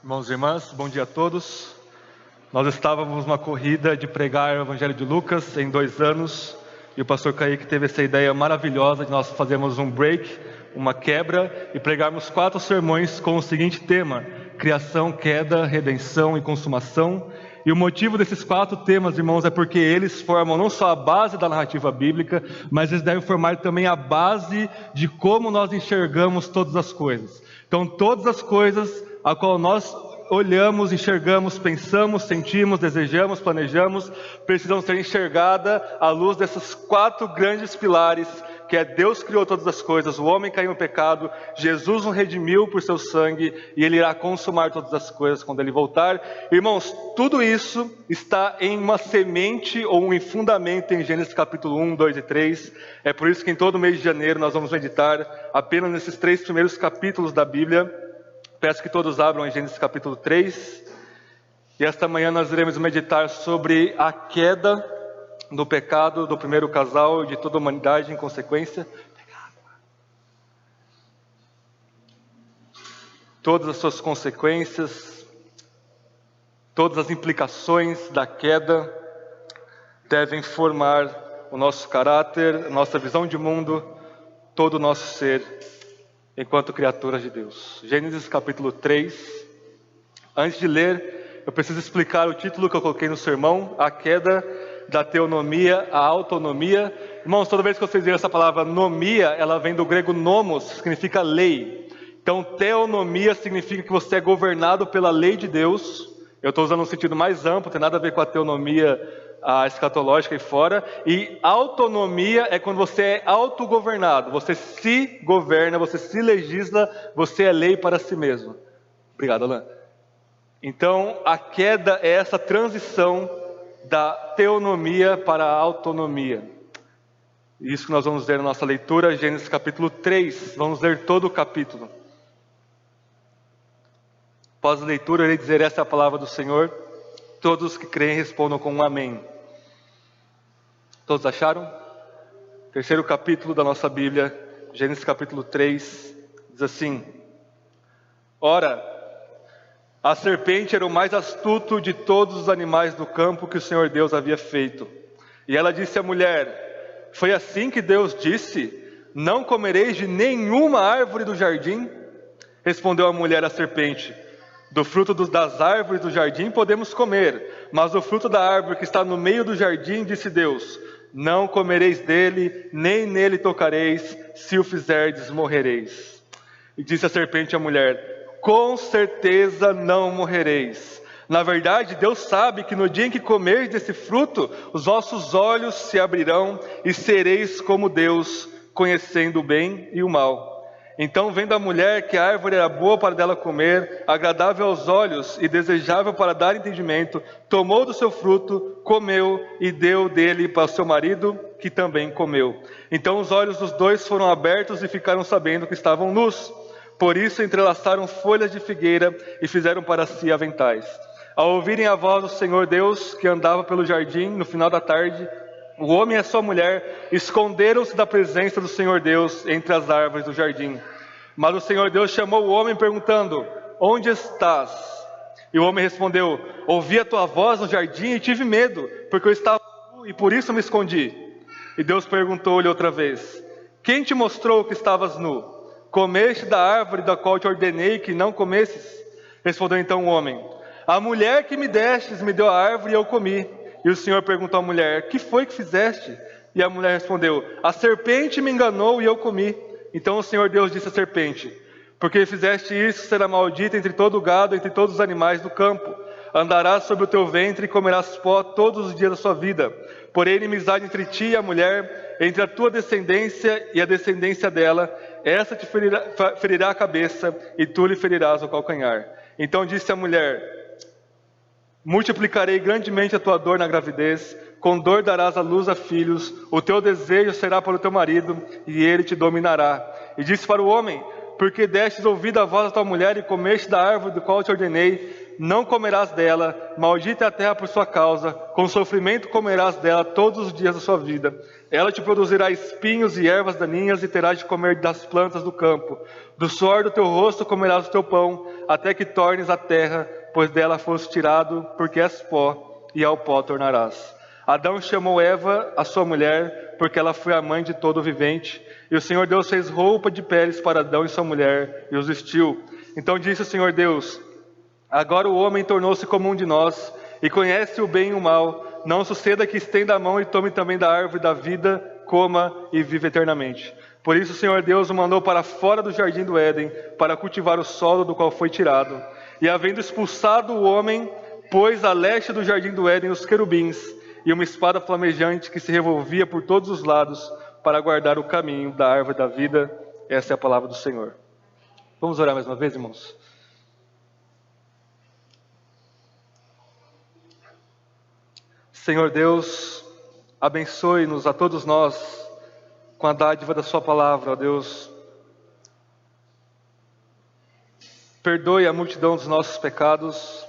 Irmãos e irmãs, bom dia a todos. Nós estávamos numa corrida de pregar o Evangelho de Lucas em 2 anos, e o pastor Kaique teve essa ideia maravilhosa de nós fazermos um break, uma quebra, e pregarmos 4 sermões com o seguinte tema: criação, queda, redenção e consumação. E o motivo desses 4 temas, irmãos, é porque eles formam não só a base da narrativa bíblica, mas eles devem formar também a base de como nós enxergamos todas as coisas. Então, todas as coisas a qual nós olhamos, enxergamos, pensamos, sentimos, desejamos, planejamos, precisam ser enxergadas à luz desses 4 grandes pilares, que é: Deus criou todas as coisas, o homem caiu no pecado, Jesus nos redimiu por seu sangue, e Ele irá consumar todas as coisas quando Ele voltar. Irmãos, tudo isso está em uma semente ou em fundamento em Gênesis capítulo 1, 2 e 3. É por isso que em todo mês de janeiro nós vamos meditar apenas nesses 3 primeiros capítulos da Bíblia. Peço que todos abram em Gênesis capítulo 3. E esta manhã nós iremos meditar sobre a queda do pecado do primeiro casal e de toda a humanidade em consequência. Todas as suas consequências, todas as implicações da queda devem formar o nosso caráter, a nossa visão de mundo, todo o nosso ser enquanto criaturas de Deus. Gênesis capítulo 3. Antes de ler, eu preciso explicar o título que eu coloquei no sermão: a queda da teonomia à autonomia. Irmãos, toda vez que vocês verem essa palavra nomia, ela vem do grego nomos, que significa lei. Então, teonomia significa que você é governado pela lei de Deus. Eu estou usando um sentido mais amplo, tem nada a ver com a teonomia escatológica e fora. E autonomia é quando você é autogovernado, você se governa, você se legisla, você é lei para si mesmo. Obrigado, Alan. Então, a queda é essa transição da teonomia para a autonomia. Isso que nós vamos ver na nossa leitura, Gênesis capítulo 3. Vamos ler todo o capítulo. Após a leitura, eu irei dizer: essa é a palavra do Senhor. Todos os que creem respondam com um amém. Todos acharam? Terceiro capítulo da nossa Bíblia, Gênesis capítulo 3, diz assim: Ora, a serpente era o mais astuto de todos os animais do campo que o Senhor Deus havia feito. E ela disse à mulher: foi assim que Deus disse: não comereis de nenhuma árvore do jardim? Respondeu a mulher à serpente: do fruto das árvores do jardim podemos comer, mas do fruto da árvore que está no meio do jardim, disse Deus: não comereis dele, nem nele tocareis, se o fizerdes, morrereis. E disse a serpente à mulher: com certeza não morrereis. Na verdade, Deus sabe que no dia em que comerdes desse fruto, os vossos olhos se abrirão e sereis como Deus, conhecendo o bem e o mal. Então, vendo a mulher que a árvore era boa para dela comer, agradável aos olhos e desejável para dar entendimento, tomou do seu fruto, comeu e deu dele para o seu marido, que também comeu. Então os olhos dos dois foram abertos e ficaram sabendo que estavam nus. Por isso entrelaçaram folhas de figueira e fizeram para si aventais. Ao ouvirem a voz do Senhor Deus, que andava pelo jardim no final da tarde, o homem e a sua mulher esconderam-se da presença do Senhor Deus entre as árvores do jardim. Mas o Senhor Deus chamou o homem perguntando: onde estás? E o homem respondeu: ouvi a tua voz no jardim e tive medo, porque eu estava nu e por isso me escondi. E Deus perguntou-lhe outra vez: quem te mostrou que estavas nu? Comeste da árvore da qual te ordenei que não comesses? Respondeu então o homem: a mulher que me destes me deu a árvore e eu comi. E o Senhor perguntou à mulher: que foi que fizeste? E a mulher respondeu: a serpente me enganou e eu comi. Então o Senhor Deus disse à serpente: porque fizeste isso, será maldita entre todo o gado, entre todos os animais do campo. Andarás sobre o teu ventre e comerás pó todos os dias da sua vida. Porém, inimizade entre ti e a mulher, entre a tua descendência e a descendência dela, essa te ferirá a cabeça e tu lhe ferirás o calcanhar. Então disse a mulher: multiplicarei grandemente a tua dor na gravidez, com dor darás à luz a filhos, o teu desejo será para o teu marido, e ele te dominará. E disse para o homem: porque destes ouvido a voz da tua mulher e comeste da árvore do qual te ordenei, não comerás dela, maldita é a terra por sua causa, com sofrimento comerás dela todos os dias da sua vida. Ela te produzirá espinhos e ervas daninhas, e terás de comer das plantas do campo. Do suor do teu rosto comerás o teu pão, até que tornes a terra, pois dela foste tirado, porque és pó, e ao pó tornarás. Adão chamou Eva, a sua mulher, porque ela foi a mãe de todo vivente. E o Senhor Deus fez roupa de peles para Adão e sua mulher, e os vestiu. Então disse o Senhor Deus: agora o homem tornou-se como um de nós, e conhece o bem e o mal. Não suceda que estenda a mão e tome também da árvore da vida, coma e viva eternamente. Por isso o Senhor Deus o mandou para fora do jardim do Éden, para cultivar o solo do qual foi tirado. E havendo expulsado o homem, pôs a leste do jardim do Éden os querubins, e uma espada flamejante que se revolvia por todos os lados, para guardar o caminho da árvore da vida. Essa é a palavra do Senhor. Vamos orar mais uma vez, irmãos? Senhor Deus, abençoe-nos a todos nós com a dádiva da sua palavra, ó Deus. Perdoe a multidão dos nossos pecados.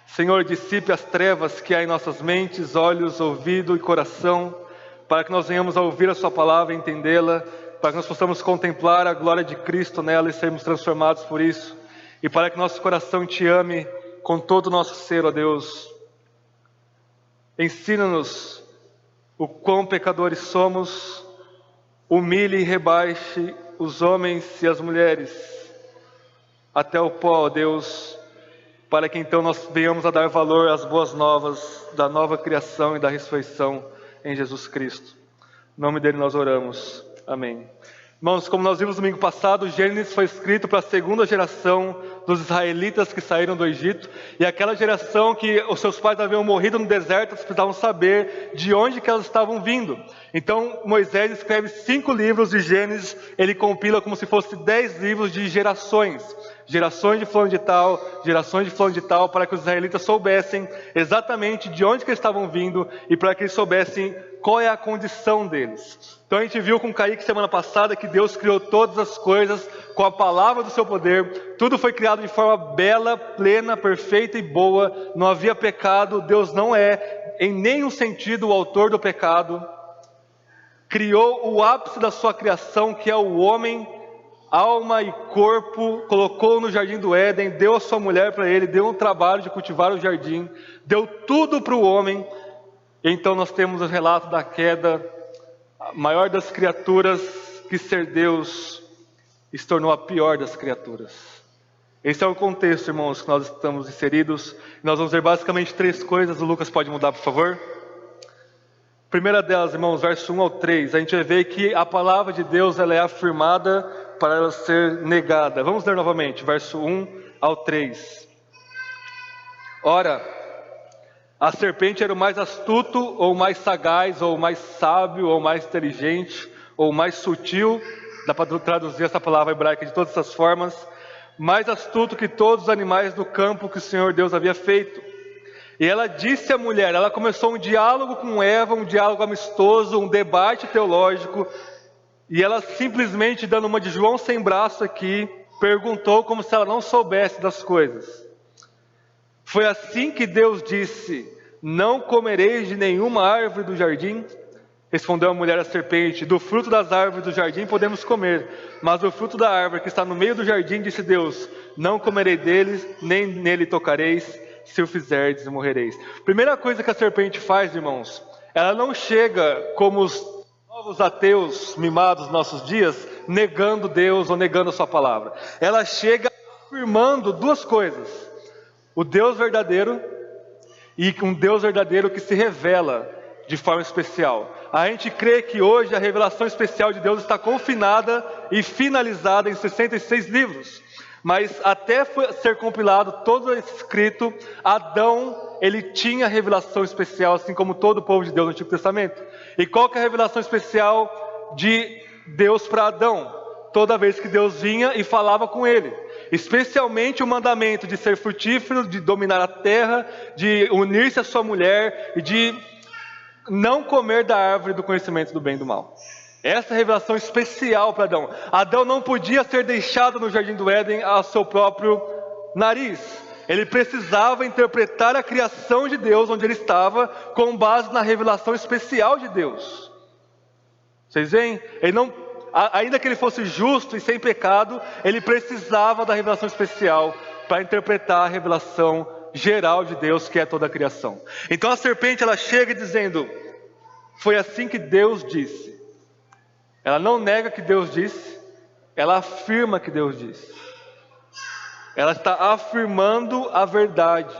Senhor, dissipe as trevas que há em nossas mentes, olhos, ouvido e coração, para que nós venhamos a ouvir a sua palavra e entendê-la, para que nós possamos contemplar a glória de Cristo nela e sermos transformados por isso, e para que nosso coração te ame com todo o nosso ser, ó Deus. Ensina-nos o quão pecadores somos, humilhe e rebaixe os homens e as mulheres até o pó, ó Deus, para que então nós venhamos a dar valor às boas novas da nova criação e da ressurreição em Jesus Cristo. Em nome dele nós oramos. Amém. Irmãos, como nós vimos no domingo passado, Gênesis foi escrito para a segunda geração dos israelitas que saíram do Egito, e aquela geração que os seus pais haviam morrido no deserto, eles precisavam saber de onde que elas estavam vindo. Então Moisés escreve 5 livros de Gênesis, ele compila como se fosse 10 livros de gerações de fulano de tal, gerações de fulano de tal, para que os israelitas soubessem exatamente de onde que eles estavam vindo e para que eles soubessem qual é a condição deles. Então a gente viu com o Kaique semana passada que Deus criou todas as coisas com a palavra do seu poder, tudo foi criado de forma bela, plena, perfeita e boa, não havia pecado, Deus não é em nenhum sentido o autor do pecado, criou o ápice da sua criação, que é o homem, alma e corpo, colocou no jardim do Éden, deu a sua mulher para ele, deu um trabalho de cultivar o jardim, deu tudo para o homem. Então nós temos o relato da queda, a maior das criaturas, que ser Deus se tornou a pior das criaturas. Esse é o contexto, irmãos, que nós estamos inseridos. Nós vamos ver basicamente 3 coisas. O Lucas pode mudar, por favor? Primeira delas, irmãos, verso 1 ao 3, a gente vai ver que a palavra de Deus ela é afirmada para ela ser negada. Vamos ler novamente, verso 1 ao 3. Ora, a serpente era o mais astuto, ou mais sagaz, ou mais sábio, ou mais inteligente, ou mais sutil, dá para traduzir essa palavra hebraica de todas essas formas, mais astuto que todos os animais do campo que o Senhor Deus havia feito. E ela disse à mulher, ela começou um diálogo com Eva, um diálogo amistoso, um debate teológico, e ela simplesmente, dando uma de João sem braço aqui, perguntou como se ela não soubesse das coisas. Foi assim que Deus disse: não comereis de nenhuma árvore do jardim? Respondeu a mulher à serpente: do fruto das árvores do jardim podemos comer, mas do fruto da árvore que está no meio do jardim, disse Deus: não comerei deles, nem nele tocareis, se o fizerdes morrereis. Primeira coisa que a serpente faz, irmãos, ela não chega como os novos ateus mimados nos nossos dias, negando Deus ou negando a sua palavra. Ela chega afirmando 2 coisas: o Deus verdadeiro e um Deus verdadeiro que se revela de forma especial. A gente crê que hoje a revelação especial de Deus está confinada e finalizada em 66 livros. Mas até ser compilado todo escrito, Adão, ele tinha revelação especial, assim como todo o povo de Deus no Antigo Testamento. E qual que é a revelação especial de Deus para Adão? Toda vez que Deus vinha e falava com ele. Especialmente o mandamento de ser frutífero, de dominar a terra, de unir-se à sua mulher e de não comer da árvore do conhecimento do bem e do mal. Essa é a revelação especial para Adão. Adão não podia ser deixado no jardim do Éden ao seu próprio nariz. Ele precisava interpretar a criação de Deus onde ele estava, com base na revelação especial de Deus. Vocês veem? ainda que ele fosse justo e sem pecado, ele precisava da revelação especial para interpretar a revelação geral de Deus, que é toda a criação. Então a serpente, ela chega dizendo: foi assim que Deus disse. Ela não nega que Deus disse, ela afirma que Deus disse. Ela está afirmando a verdade.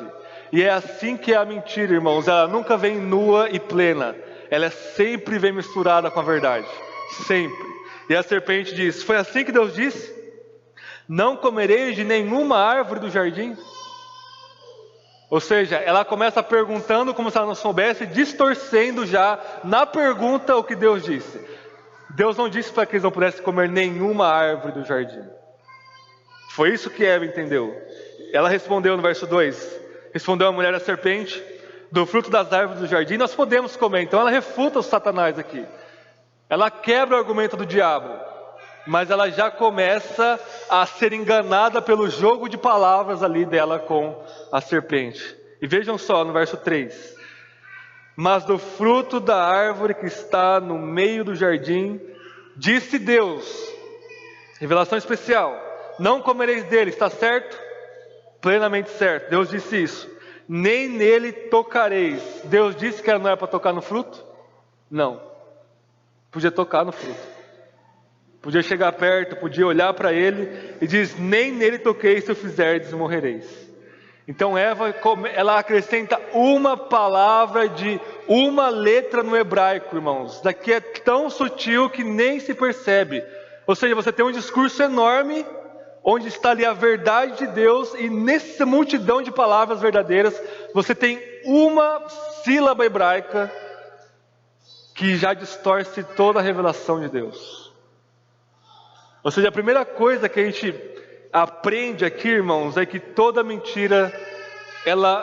E é assim que é a mentira, irmãos. Ela nunca vem nua e plena. Ela sempre vem misturada com a verdade. Sempre. E a serpente diz: foi assim que Deus disse? Não comereis de nenhuma árvore do jardim? Ou seja, ela começa perguntando como se ela não soubesse, distorcendo já na pergunta o que Deus disse. Deus não disse para que eles não pudessem comer nenhuma árvore do jardim. Foi isso que Eva entendeu. Ela respondeu no verso 2. Respondeu a mulher à serpente: do fruto das árvores do jardim nós podemos comer. Então ela refuta o Satanás aqui. Ela quebra o argumento do diabo. Mas ela já começa a ser enganada pelo jogo de palavras ali dela com a serpente. E vejam só no verso 3. Mas do fruto da árvore que está no meio do jardim, disse Deus, revelação especial: não comereis dele, está certo? Plenamente certo, Deus disse isso. Nem nele tocareis. Deus disse que não era para tocar no fruto? Não. Podia tocar no fruto. Podia chegar perto, podia olhar para ele e diz: nem nele toqueis, se o fizerdes, morrereis. Então Eva, ela acrescenta uma palavra de uma letra no hebraico, irmãos. Daqui é tão sutil que nem se percebe. Ou seja, você tem um discurso enorme, onde está ali a verdade de Deus, e nessa multidão de palavras verdadeiras, você tem uma sílaba hebraica que já distorce toda a revelação de Deus. Ou seja, a primeira coisa que a gente aprende aqui, irmãos, é que toda mentira, ela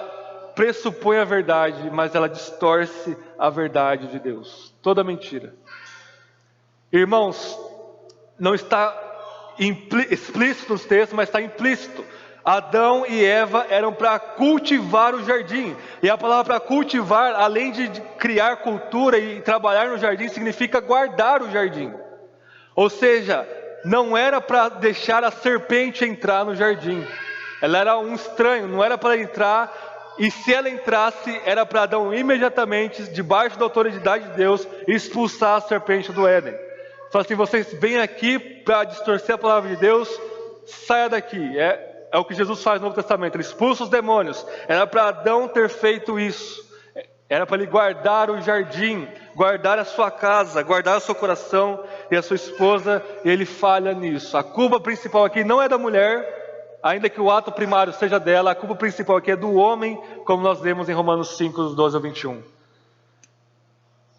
pressupõe a verdade, mas ela distorce a verdade de Deus. Toda mentira. Irmãos, não está explícito nos textos, mas está implícito. Adão e Eva eram para cultivar o jardim. E a palavra para cultivar, além de criar cultura e trabalhar no jardim, significa guardar o jardim. Ou seja, não era para deixar a serpente entrar no jardim. Ela era um estranho, não era para entrar. E se ela entrasse, era para Adão imediatamente, debaixo da autoridade de Deus, expulsar a serpente do Éden. Fala assim: vocês vêm aqui para distorcer a palavra de Deus, saia daqui. É o que Jesus faz no Novo Testamento, ele expulsa os demônios. Era para Adão ter feito isso. Era para ele guardar o jardim, guardar a sua casa, guardar o seu coração e a sua esposa, e ele falha nisso. A culpa principal aqui não é da mulher, ainda que o ato primário seja dela. A culpa principal aqui é do homem, como nós lemos em Romanos 5, 12 ao 21.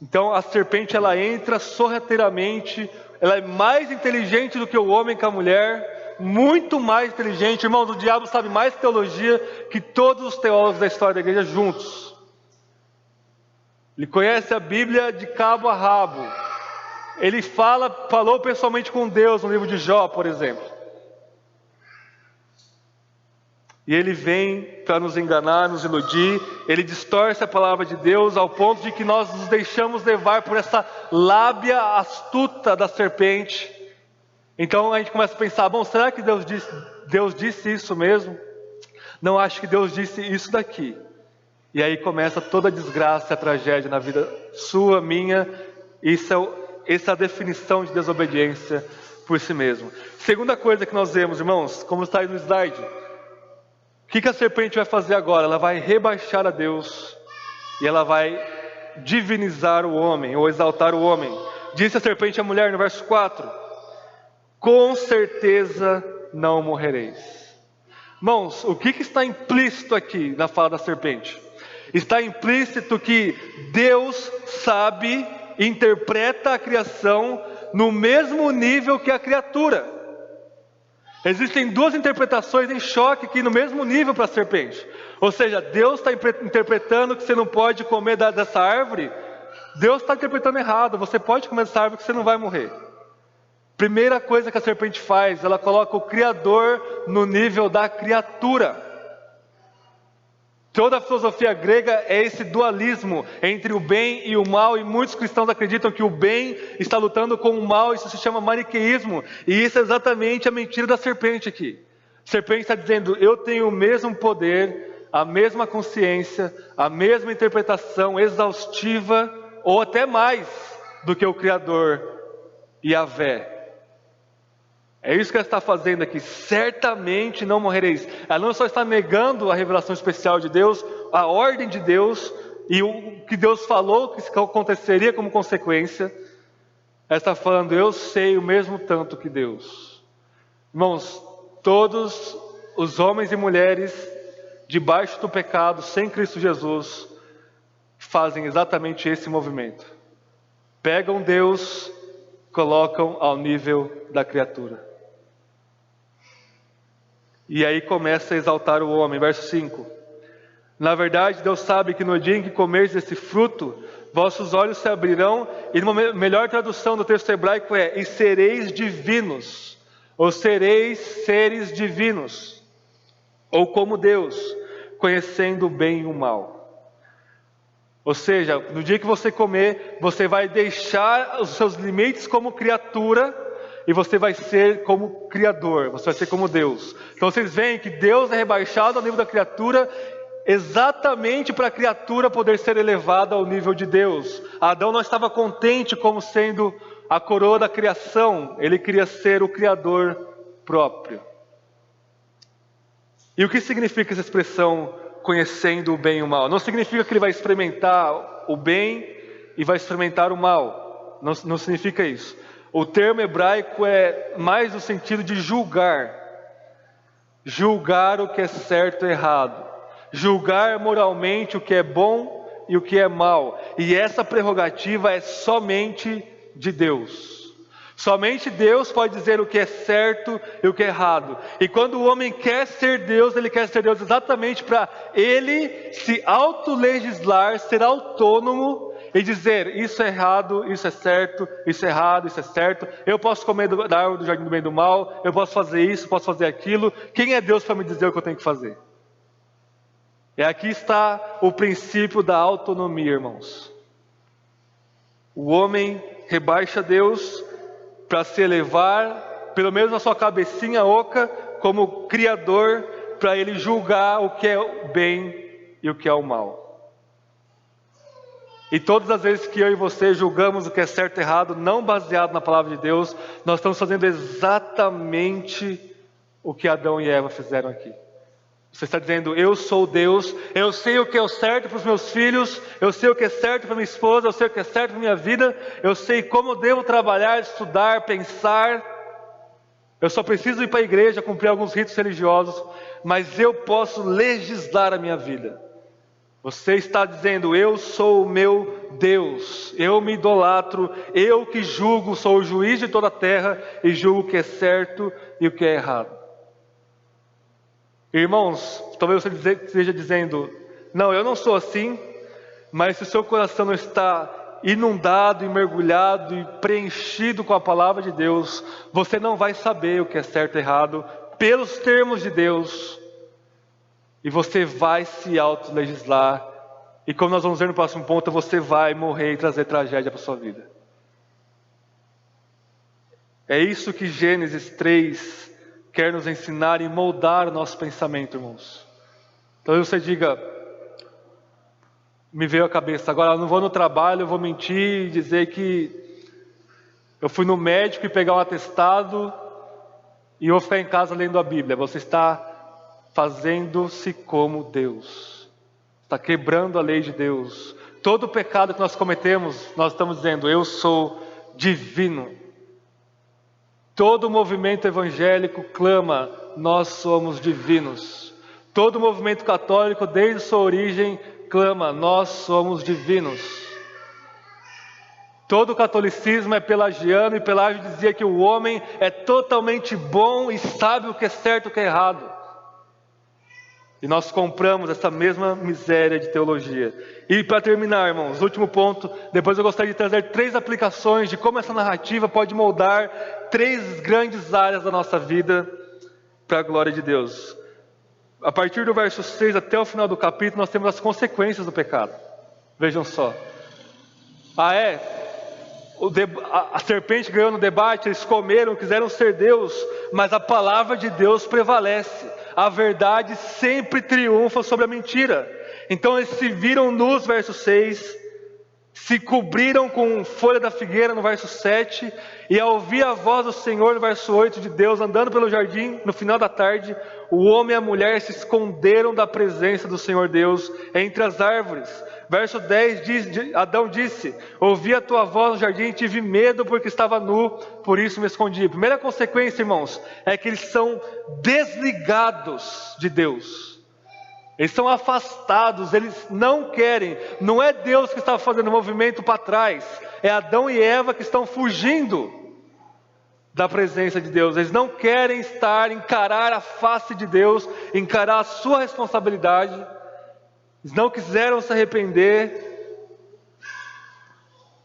Então a serpente, ela entra sorrateiramente, ela é mais inteligente do que o homem com a mulher, muito mais inteligente. Irmãos, o diabo sabe mais teologia que todos os teólogos da história da igreja juntos. Ele conhece a Bíblia de cabo a rabo. Ele falou pessoalmente com Deus no livro de Jó, por exemplo. E ele vem para nos enganar, nos iludir. Ele distorce a palavra de Deus ao ponto de que nós nos deixamos levar por essa lábia astuta da serpente. Então a gente começa a pensar: bom, será que Deus disse isso mesmo? Não, acho que Deus disse isso daqui. E aí começa toda a desgraça, a tragédia na vida sua, minha. Essa é a definição de desobediência por si mesmo. Segunda coisa que nós vemos, irmãos, como está aí no slide: o que a serpente vai fazer agora? Ela vai rebaixar a Deus e ela vai divinizar o homem, ou exaltar o homem. Disse a serpente à mulher no verso 4: com certeza não morrereis. Irmãos, o que está implícito aqui na fala da serpente? Está implícito que Deus sabe, interpreta a criação no mesmo nível que a criatura. Existem duas interpretações em choque aqui no mesmo nível para a serpente. Ou seja, Deus está interpretando que você não pode comer dessa árvore. Deus está interpretando errado. Você pode comer dessa árvore que você não vai morrer. Primeira coisa que a serpente faz, ela coloca o Criador no nível da criatura. Toda a filosofia grega é esse dualismo entre o bem e o mal, e muitos cristãos acreditam que o bem está lutando com o mal. Isso se chama maniqueísmo, e isso é exatamente a mentira da serpente aqui. A serpente está dizendo: eu tenho o mesmo poder, a mesma consciência, a mesma interpretação exaustiva, ou até mais do que o Criador, Yahvé. É isso que ela está fazendo aqui. Certamente não morrereis. Ela não só está negando a revelação especial de Deus, a ordem de Deus e o que Deus falou que aconteceria como consequência. Ela está falando: eu sei o mesmo tanto que Deus. Irmãos, todos os homens e mulheres debaixo do pecado, sem Cristo Jesus, fazem exatamente esse movimento. Pegam Deus, colocam ao nível da criatura. E aí começa a exaltar o homem, verso 5. Na verdade, Deus sabe que no dia em que comerdes desse fruto, vossos olhos se abrirão, e uma melhor tradução do texto hebraico é: e sereis divinos, ou sereis seres divinos, ou como Deus, conhecendo o bem e o mal. Ou seja, no dia que você comer, você vai deixar os seus limites como criatura, e você vai ser como Criador, você vai ser como Deus. Então vocês veem que Deus é rebaixado ao nível da criatura, exatamente para a criatura poder ser elevada ao nível de Deus. Adão não estava contente como sendo a coroa da criação, ele queria ser o Criador próprio. E o que significa essa expressão, conhecendo o bem e o mal? Não significa que ele vai experimentar o bem e vai experimentar o mal, não significa isso. O termo hebraico é mais no sentido de julgar. Julgar o que é certo e errado. Julgar moralmente o que é bom e o que é mal. E essa prerrogativa é somente de Deus. Somente Deus pode dizer o que é certo e o que é errado. E quando o homem quer ser Deus, ele quer ser Deus exatamente para ele se autolegislar, ser autônomo e dizer: isso é errado, isso é certo, isso é errado, isso é certo. Eu posso comer da árvore do jardim do bem e do mal, eu posso fazer isso, posso fazer aquilo. Quem é Deus para me dizer o que eu tenho que fazer? E aqui está o princípio da autonomia, irmãos. O homem rebaixa Deus para se elevar, pelo menos na sua cabecinha oca, como Criador, para ele julgar o que é o bem e o que é o mal. E todas as vezes que eu e você julgamos o que é certo e errado, não baseado na palavra de Deus, nós estamos fazendo exatamente o que Adão e Eva fizeram aqui. Você está dizendo: eu sou Deus, eu sei o que é o certo para os meus filhos, eu sei o que é certo para minha esposa, eu sei o que é certo para minha vida, eu sei como eu devo trabalhar, estudar, pensar. Eu só preciso ir para a igreja, cumprir alguns ritos religiosos, mas eu posso legislar a minha vida. Você está dizendo: eu sou o meu Deus, eu me idolatro, eu que julgo, sou o juiz de toda a terra e julgo o que é certo e o que é errado. Irmãos, talvez você esteja dizendo: não, eu não sou assim, mas se o seu coração não está inundado e mergulhado e preenchido com a palavra de Deus, você não vai saber o que é certo e errado pelos termos de Deus. E você vai se autolegislar. E como nós vamos ver no próximo ponto, você vai morrer e trazer tragédia para a sua vida. É isso que Gênesis 3 quer nos ensinar e moldar o nosso pensamento, irmãos. Então você diga: me veio à cabeça, agora eu não vou no trabalho, eu vou mentir e dizer que eu fui no médico e pegar um atestado e eu vou ficar em casa lendo a Bíblia. Você está fazendo-se como Deus, está quebrando a lei de Deus. Todo pecado que nós cometemos, nós estamos dizendo: eu sou divino. Todo movimento evangélico clama: nós somos divinos. Todo movimento católico, desde sua origem, clama: nós somos divinos. Todo catolicismo é pelagiano, e Pelágio dizia que o homem é totalmente bom e sabe o que é certo e o que é errado. E nós compramos essa mesma miséria de teologia. E para terminar, irmãos, último ponto, depois eu gostaria de trazer 3 aplicações de como essa narrativa pode moldar 3 grandes áreas da nossa vida para a glória de Deus. A partir do verso 6 até o final do capítulo, nós temos as consequências do pecado. Vejam só. A serpente ganhou no debate, eles comeram, quiseram ser Deus, mas a palavra de Deus prevalece. A verdade sempre triunfa sobre a mentira. Então eles se viram nus, verso 6, se cobriram com folha da figueira, no verso 7, e ao ouvir a voz do Senhor, no verso 8, de Deus andando pelo jardim, no final da tarde, o homem e a mulher se esconderam da presença do Senhor Deus entre as árvores. Verso 10 Adão disse: ouvi a tua voz no jardim e tive medo porque estava nu, por isso me escondi. Primeira consequência, irmãos, é que eles são desligados de Deus. Eles são afastados, eles não querem. Não é Deus que está fazendo o movimento para trás, é Adão e Eva que estão fugindo da presença de Deus. Eles não querem encarar a face de Deus, encarar a sua responsabilidade. Eles não quiseram se arrepender.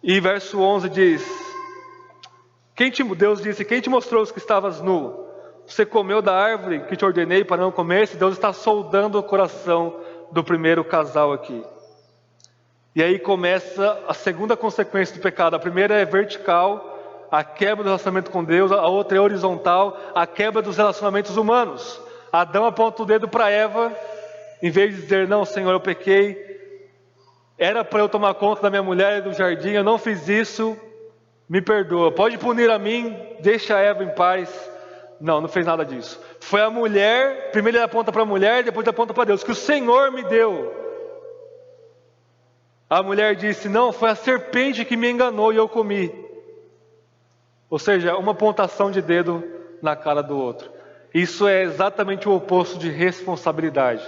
E verso 11 diz: Deus disse: quem te mostrou que estavas nu? Você comeu da árvore que te ordenei para não comer? Deus está soldando o coração do primeiro casal aqui. E aí começa a segunda consequência do pecado. A primeira é vertical, a quebra do relacionamento com Deus. A outra é horizontal, a quebra dos relacionamentos humanos. Adão aponta o dedo para Eva, em vez de dizer: não, Senhor, eu pequei, era para eu tomar conta da minha mulher e do jardim, eu não fiz isso, me perdoa, pode punir a mim, deixa a Eva em paz. Não fez nada disso. Foi a mulher, primeiro ele aponta para a mulher, depois ele aponta para Deus, que o Senhor me deu. A mulher disse: não, foi a serpente que me enganou e eu comi. Ou seja, uma apontação de dedo na cara do outro. Isso é exatamente o oposto de responsabilidade.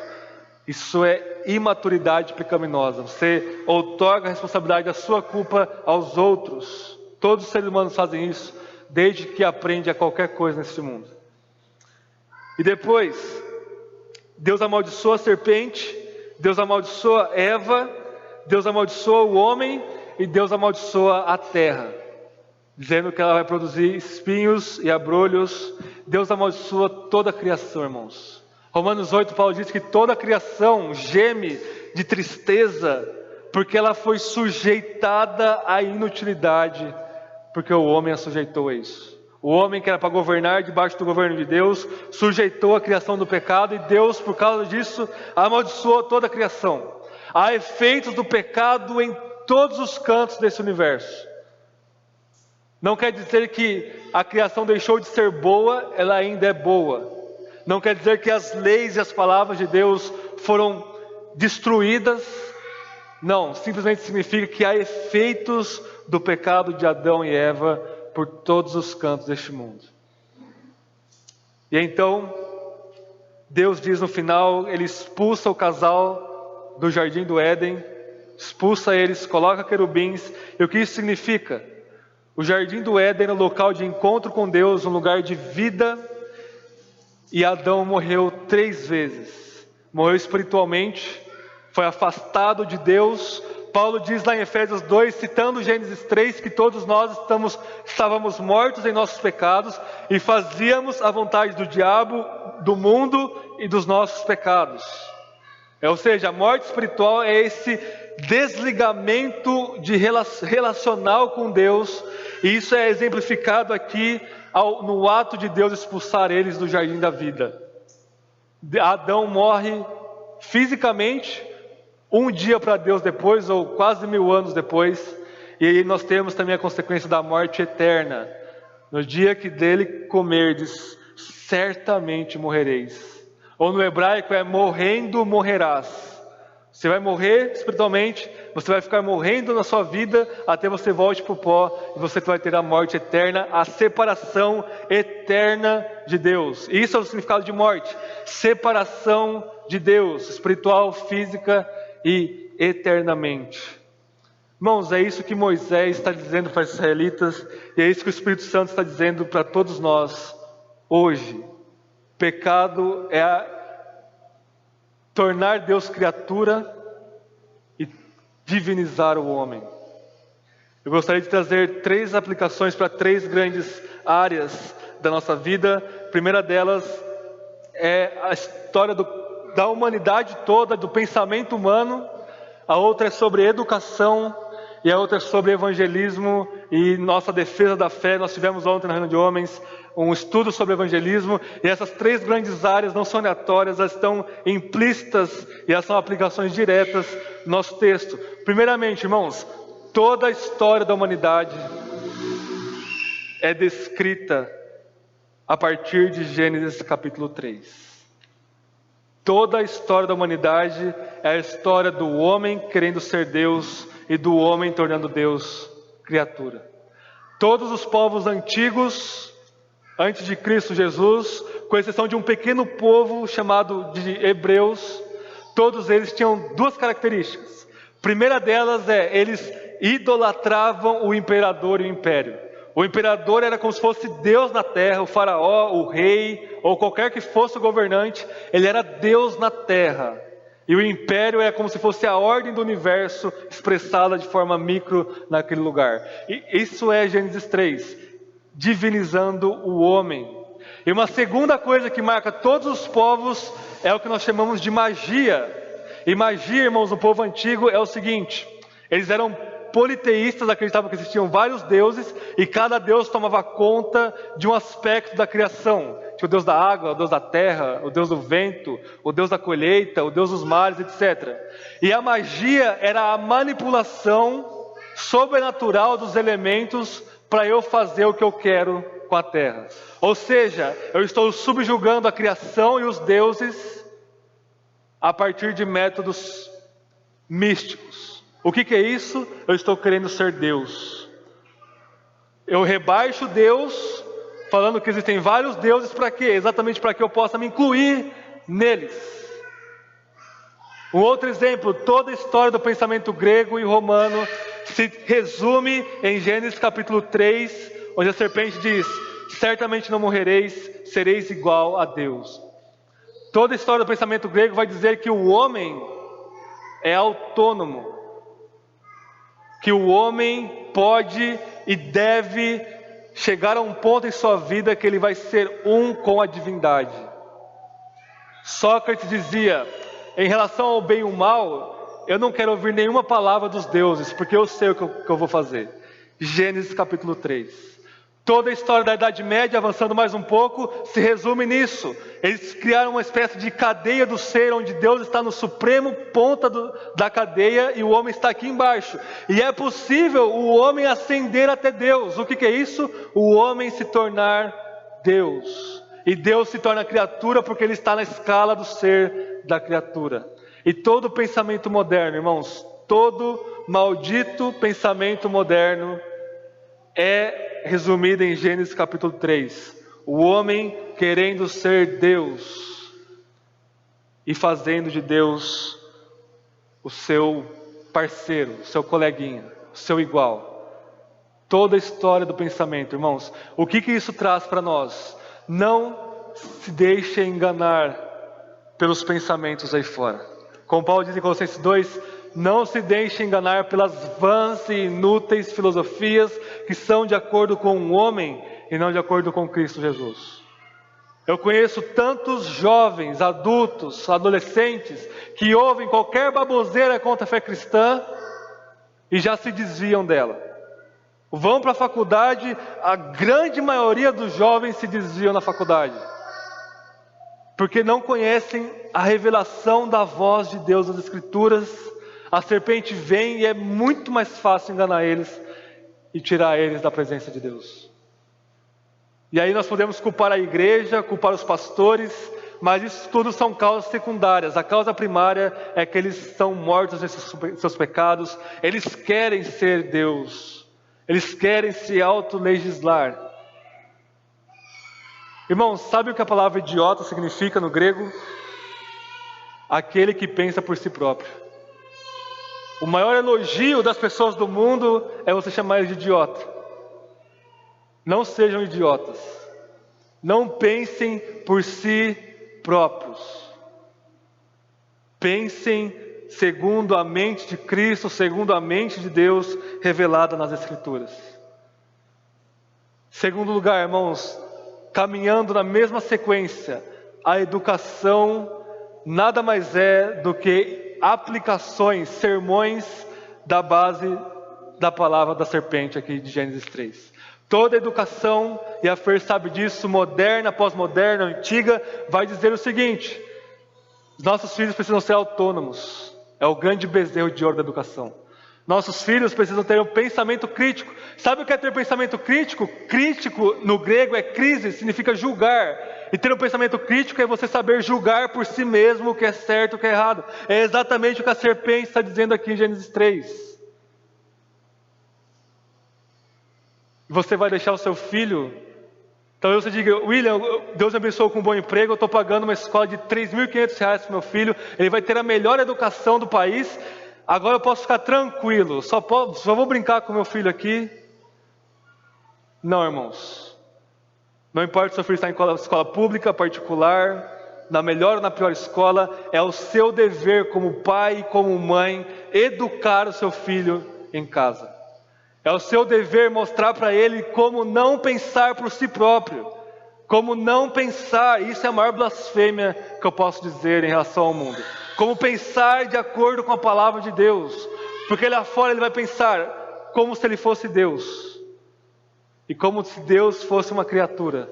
Isso é imaturidade pecaminosa. Você outorga a responsabilidade da sua culpa aos outros. Todos os seres humanos fazem isso, desde que aprende a qualquer coisa nesse mundo. E depois, Deus amaldiçoa a serpente, Deus amaldiçoa Eva, Deus amaldiçoa o homem e Deus amaldiçoa a terra, dizendo que ela vai produzir espinhos e abrolhos. Deus amaldiçoa toda a criação, irmãos. Romanos 8, Paulo diz que toda a criação geme de tristeza, porque ela foi sujeitada à inutilidade, porque o homem a sujeitou a isso. O homem que era para governar debaixo do governo de Deus, sujeitou a criação do pecado, e Deus, por causa disso, amaldiçoou toda a criação. Há efeitos do pecado em todos os cantos desse universo. Não quer dizer que a criação deixou de ser boa, ela ainda é boa. Não quer dizer que as leis e as palavras de Deus foram destruídas. Não, simplesmente significa que há efeitos do pecado de Adão e Eva por todos os cantos deste mundo. E então, Deus diz no final, Ele expulsa o casal do jardim do Éden, expulsa eles, coloca querubins. E o que isso significa? O jardim do Éden era um local de encontro com Deus, um lugar de vida, e Adão morreu 3 vezes. Morreu espiritualmente, foi afastado de Deus. Paulo diz lá em Efésios 2, citando Gênesis 3, que todos nós estávamos mortos em nossos pecados e fazíamos a vontade do diabo, do mundo e dos nossos pecados. Ou seja, a morte espiritual é esse desligamento relacional com Deus, e isso é exemplificado aqui no ato de Deus expulsar eles do jardim da vida. Adão morre fisicamente, um dia para Deus depois, ou quase 1000 anos depois, e aí nós temos também a consequência da morte eterna. No dia que dele comerdes, certamente morrereis. Ou no hebraico é morrendo morrerás. Você vai morrer espiritualmente, você vai ficar morrendo na sua vida até você volte para o pó, e você vai ter a morte eterna, a separação eterna de Deus. Isso é o significado de morte: separação de Deus, espiritual, física e eternamente. Irmãos, é isso que Moisés está dizendo para os israelitas, e é isso que o Espírito Santo está dizendo para todos nós hoje. Pecado é tornar Deus criatura e divinizar o homem. Eu gostaria de trazer 3 aplicações para 3 grandes áreas da nossa vida. A primeira delas é a história da humanidade toda, do pensamento humano. A outra é sobre educação, e a outra é sobre evangelismo e nossa defesa da fé. Nós tivemos ontem na reunião de homens um estudo sobre evangelismo, e essas três grandes áreas não são aleatórias, elas estão implícitas e elas são aplicações diretas no nosso texto. Primeiramente, irmãos, toda a história da humanidade é descrita a partir de Gênesis capítulo 3. Toda a história da humanidade é a história do homem querendo ser Deus e do homem tornando Deus criatura. Todos os povos antigos, antes de Cristo Jesus, com exceção de um pequeno povo chamado de Hebreus, todos eles tinham duas características. A primeira delas é, eles idolatravam o imperador e o império. O imperador era como se fosse Deus na terra, o faraó, o rei, ou qualquer que fosse o governante, ele era Deus na terra. E o império é como se fosse a ordem do universo expressada de forma micro naquele lugar. E isso é Gênesis 3, divinizando o homem. E uma segunda coisa que marca todos os povos é o que nós chamamos de magia. E magia, irmãos, no povo antigo é o seguinte: eles eram politeístas, acreditavam que existiam vários deuses e cada deus tomava conta de um aspecto da criação. Tinha o deus da água, o deus da terra, o deus do vento, o deus da colheita, o deus dos mares, etc. E a magia era a manipulação sobrenatural dos elementos para eu fazer o que eu quero com a terra. Ou seja, eu estou subjugando a criação e os deuses a partir de métodos místicos. O que é isso? Eu estou querendo ser Deus. Eu rebaixo Deus, falando que existem vários deuses, para quê? Exatamente para que eu possa me incluir neles. Um outro exemplo, toda a história do pensamento grego e romano se resume em Gênesis capítulo 3, onde a serpente diz: certamente não morrereis, sereis igual a Deus. Toda a história do pensamento grego vai dizer que o homem é autônomo, que o homem pode e deve chegar a um ponto em sua vida que ele vai ser um com a divindade. Sócrates dizia: em relação ao bem e o mal, eu não quero ouvir nenhuma palavra dos deuses, porque eu sei o que eu vou fazer. Gênesis capítulo 3. Toda a história da Idade Média, avançando mais um pouco, se resume nisso. Eles criaram uma espécie de cadeia do ser, onde Deus está no supremo ponta da cadeia e o homem está aqui embaixo. E é possível o homem ascender até Deus. O que é isso? O homem se tornar Deus. E Deus se torna criatura porque ele está na escala do ser da criatura. E todo pensamento moderno, irmãos, todo maldito pensamento moderno é resumido em Gênesis capítulo 3. O homem querendo ser Deus e fazendo de Deus o seu parceiro, o seu coleguinha, o seu igual. Toda a história do pensamento, irmãos. O que isso traz para nós? Não se deixe enganar pelos pensamentos aí fora. Como Paulo diz em Colossenses 2, não se deixe enganar pelas vãs e inúteis filosofias que são de acordo com o homem e não de acordo com Cristo Jesus. Eu conheço tantos jovens, adultos, adolescentes que ouvem qualquer baboseira contra a fé cristã e já se desviam dela. Vão para a faculdade, a grande maioria dos jovens se desviam na faculdade, porque não conhecem a revelação da voz de Deus nas Escrituras. A serpente vem e é muito mais fácil enganar eles e tirar eles da presença de Deus. E aí nós podemos culpar a igreja, culpar os pastores, mas isso tudo são causas secundárias. A causa primária é que eles são mortos nesses seus pecados. Eles querem ser Deus. Eles querem se autolegislar. Irmãos, sabe o que a palavra idiota significa no grego? Aquele que pensa por si próprio. O maior elogio das pessoas do mundo é você chamar eles de idiota. Não sejam idiotas. Não pensem por si próprios. Pensem segundo a mente de Cristo, segundo a mente de Deus revelada nas Escrituras. Segundo lugar, irmãos, caminhando na mesma sequência, a educação nada mais é do que aplicações, sermões da base da palavra da serpente aqui de Gênesis 3. Toda educação, e a Fer sabe disso, moderna, pós-moderna, antiga, vai dizer o seguinte: nossos filhos precisam ser autônomos. É o grande bezerro de ouro da educação. Nossos filhos precisam ter um pensamento crítico. Sabe o que é ter pensamento crítico? Crítico no grego é crise, significa julgar. E ter um pensamento crítico é você saber julgar por si mesmo o que é certo e o que é errado. É exatamente o que a serpente está dizendo aqui em Gênesis 3. Você vai deixar o seu filho... Talvez você diga: William, Deus me abençoou com um bom emprego, eu estou pagando uma escola de R$3.500 para o meu filho, ele vai ter a melhor educação do país, agora eu posso ficar tranquilo, só vou brincar com meu filho aqui. Não, irmãos. Não importa se seu filho está em escola pública, particular, na melhor ou na pior escola, é o seu dever como pai e como mãe educar o seu filho em casa. É o seu dever mostrar para ele como não pensar por si próprio. Como não pensar, isso é a maior blasfêmia que eu posso dizer em relação ao mundo. Como pensar de acordo com a palavra de Deus. Porque lá fora ele vai pensar como se ele fosse Deus. E como se Deus fosse uma criatura.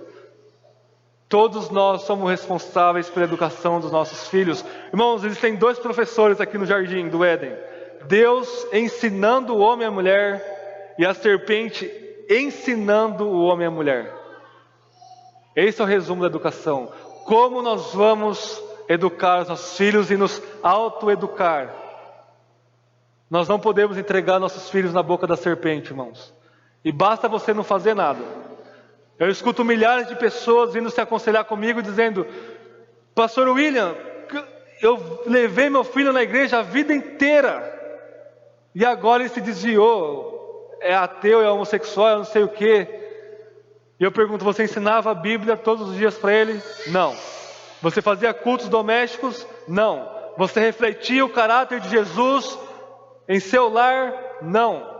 Todos nós somos responsáveis pela educação dos nossos filhos. Irmãos, existem 2 professores aqui no jardim do Éden. Deus ensinando o homem e a mulher, e a serpente ensinando o homem e a mulher. Esse é o resumo da educação. Como nós vamos educar os nossos filhos e nos autoeducar. Nós não podemos entregar nossos filhos na boca da serpente, irmãos. E basta você não fazer nada. Eu escuto milhares de pessoas vindo se aconselhar comigo dizendo: Pastor William, eu levei meu filho na igreja a vida inteira e agora ele se desviou. É ateu, é homossexual, é não sei o que. E eu pergunto: você ensinava a Bíblia todos os dias para ele? Não. Você fazia cultos domésticos? Não. Você refletia o caráter de Jesus em seu lar? Não.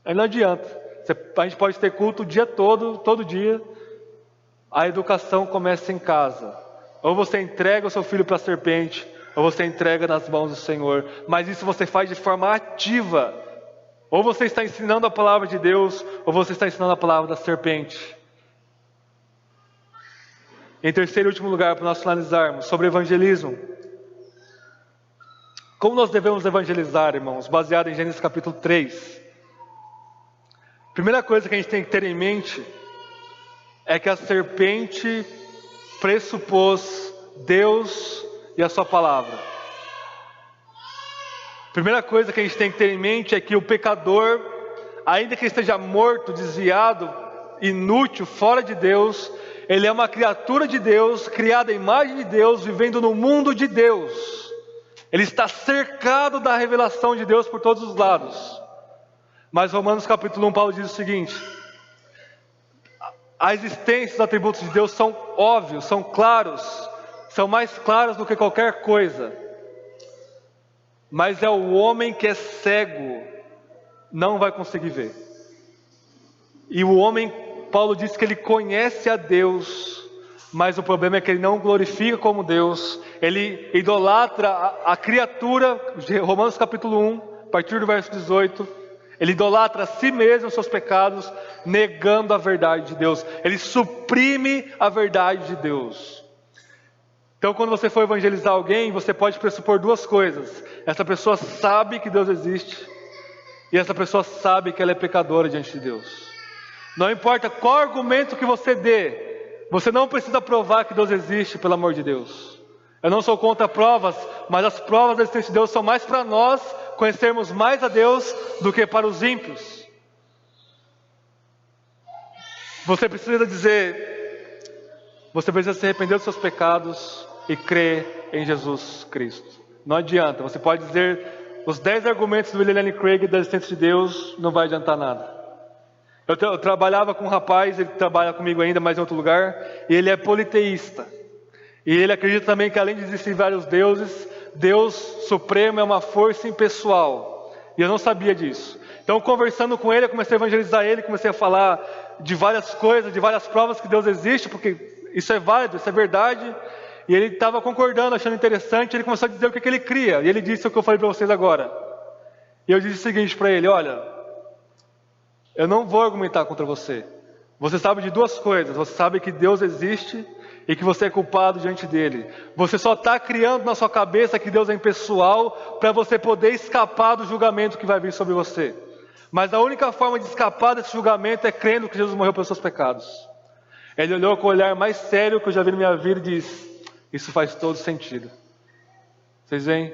Aí não adianta. A gente pode ter culto o dia todo dia. A educação começa em casa. Ou você entrega o seu filho para a serpente, ou você entrega nas mãos do Senhor. Mas isso você faz de forma ativa. Ou você está ensinando a palavra de Deus, ou você está ensinando a palavra da serpente. Em terceiro e último lugar, para nós finalizarmos, sobre evangelismo. Como nós devemos evangelizar, irmãos? Baseado em Gênesis capítulo 3. Primeira coisa que a gente tem que ter em mente é que a serpente pressupôs Deus e a sua palavra. Primeira coisa que a gente tem que ter em mente é que o pecador, ainda que esteja morto, desviado, inútil, fora de Deus, ele é uma criatura de Deus, criada à imagem de Deus, vivendo no mundo de Deus. Ele está cercado da revelação de Deus por todos os lados. Mas Romanos capítulo 1, Paulo diz o seguinte: a existência dos atributos de Deus são óbvios, são claros, são mais claros do que qualquer coisa. Mas é o homem que é cego, não vai conseguir ver. E o homem, Paulo diz que ele conhece a Deus, mas o problema é que ele não glorifica como Deus. Ele idolatra a criatura, Romanos capítulo 1, a partir do verso 18. Ele idolatra a si mesmo os seus pecados, negando a verdade de Deus. Ele suprime a verdade de Deus. Então, quando você for evangelizar alguém, você pode pressupor 2 coisas. Essa pessoa sabe que Deus existe, e essa pessoa sabe que ela é pecadora diante de Deus. Não importa qual argumento que você dê, você não precisa provar que Deus existe, pelo amor de Deus. Eu não sou contra provas, mas as provas da existência de Deus são mais para nós conhecermos mais a Deus do que para os ímpios. Você precisa se arrepender dos seus pecados e crer em Jesus Cristo. Não adianta, você pode dizer os 10 argumentos do William Lane Craig da existência de Deus, não vai adiantar nada. Eu trabalhava com um rapaz, ele trabalha comigo ainda, mas em outro lugar, e ele é politeísta. E ele acredita também que além de existir vários deuses, Deus Supremo é uma força impessoal. E eu não sabia disso. Então, conversando com ele, eu comecei a evangelizar ele, comecei a falar de várias coisas, de várias provas que Deus existe, porque isso é válido, isso é verdade. E ele estava concordando, achando interessante, ele começou a dizer o que ele cria. E ele disse o que eu falei para vocês agora. E eu disse o seguinte para ele: olha, eu não vou argumentar contra você. Você sabe de duas coisas. Você sabe que Deus existe e que você é culpado diante dele. Você só está criando na sua cabeça que Deus é impessoal para você poder escapar do julgamento que vai vir sobre você. Mas a única forma de escapar desse julgamento é crendo que Jesus morreu pelos seus pecados. Ele olhou com o olhar mais sério que eu já vi na minha vida e disse: isso faz todo sentido. Vocês veem?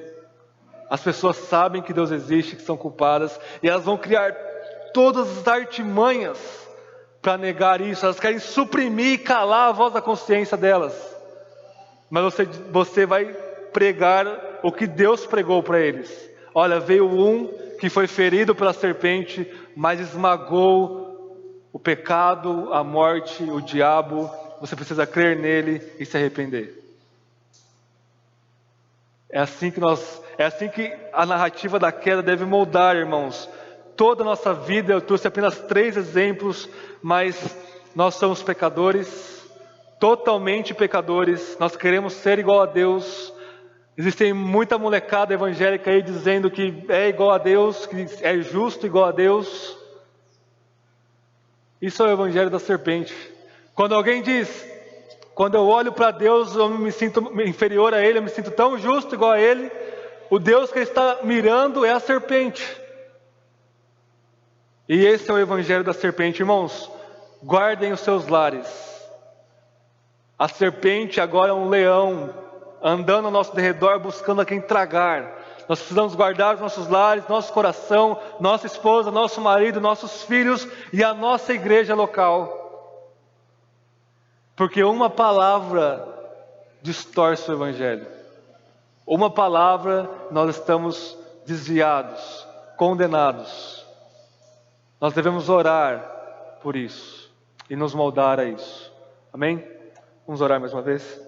As pessoas sabem que Deus existe, que são culpadas, e elas vão criar todas as artimanhas para negar isso. Elas querem suprimir e calar a voz da consciência delas. Mas você vai pregar o que Deus pregou para eles. Olha, veio um que foi ferido pela serpente, mas esmagou o pecado, a morte, o diabo. Você precisa crer nele e se arrepender. É assim que a narrativa da queda deve moldar, irmãos, toda a nossa vida. Eu trouxe apenas 3 exemplos, mas nós somos pecadores, totalmente pecadores. Nós queremos ser igual a Deus. Existem muita molecada evangélica aí dizendo que é igual a Deus, que é justo igual a Deus. Isso é o evangelho da serpente. Quando alguém diz: quando eu olho para Deus, eu me sinto inferior a Ele, eu me sinto tão justo igual a Ele. O Deus que Ele está mirando é a serpente. E esse é o evangelho da serpente. Irmãos, guardem os seus lares. A serpente agora é um leão, andando ao nosso derredor, buscando a quem tragar. Nós precisamos guardar os nossos lares, nosso coração, nossa esposa, nosso marido, nossos filhos e a nossa igreja local. Porque uma palavra distorce o evangelho. Uma palavra, nós estamos desviados, condenados. Nós devemos orar por isso e nos moldar a isso. Amém? Vamos orar mais uma vez?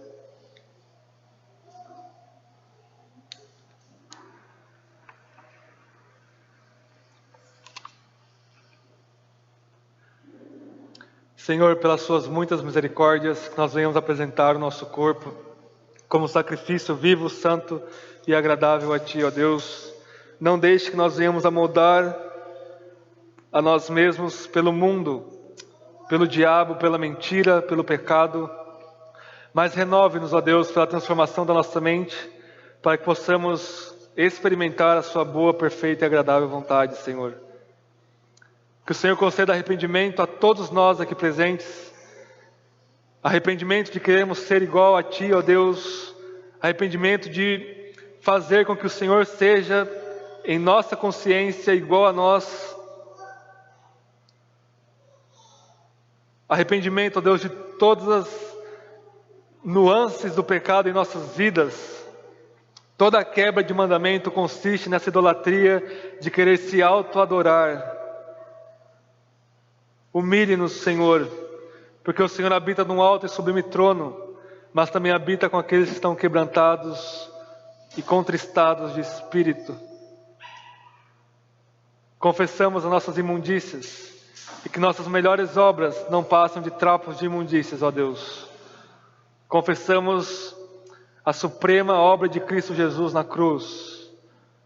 Senhor, pelas suas muitas misericórdias, que nós venhamos apresentar o nosso corpo como sacrifício vivo, santo e agradável a Ti, ó Deus. Não deixe que nós venhamos a moldar a nós mesmos pelo mundo, pelo diabo, pela mentira, pelo pecado, mas renove-nos, ó Deus, pela transformação da nossa mente, para que possamos experimentar a Sua boa, perfeita e agradável vontade, Senhor. Que o Senhor conceda arrependimento a todos nós aqui presentes, arrependimento de querermos ser igual a Ti, ó Deus, arrependimento de fazer com que o Senhor seja em nossa consciência igual a nós, arrependimento, ó Deus, de todas as nuances do pecado em nossas vidas. Toda quebra de mandamento consiste nessa idolatria de querer se auto-adorar. Humilhe-nos, Senhor, porque o Senhor habita num alto e sublime trono, mas também habita com aqueles que estão quebrantados e contristados de espírito. Confessamos as nossas imundícias e que nossas melhores obras não passam de trapos de imundícias, ó Deus. Confessamos a suprema obra de Cristo Jesus na cruz,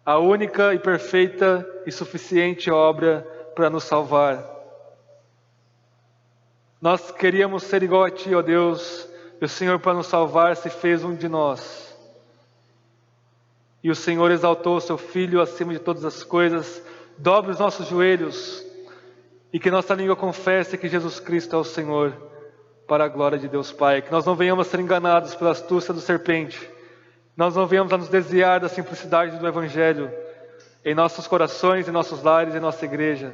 a única e perfeita e suficiente obra para nos salvar. Nós queríamos ser igual a Ti, ó Deus, e o Senhor, para nos salvar, se fez um de nós. E o Senhor exaltou o Seu Filho acima de todas as coisas. Dobre os nossos joelhos e que nossa língua confesse que Jesus Cristo é o Senhor, para a glória de Deus Pai. Que nós não venhamos a ser enganados pela astúcia do serpente. Nós não venhamos a nos desviar da simplicidade do Evangelho em nossos corações, em nossos lares, em nossa igreja.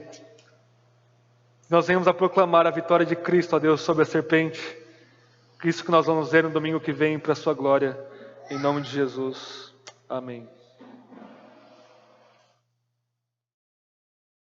Nós venhamos a proclamar a vitória de Cristo, ó Deus, sobre a serpente. Isso que nós vamos ver no domingo que vem para a Sua glória. Em nome de Jesus. Amém.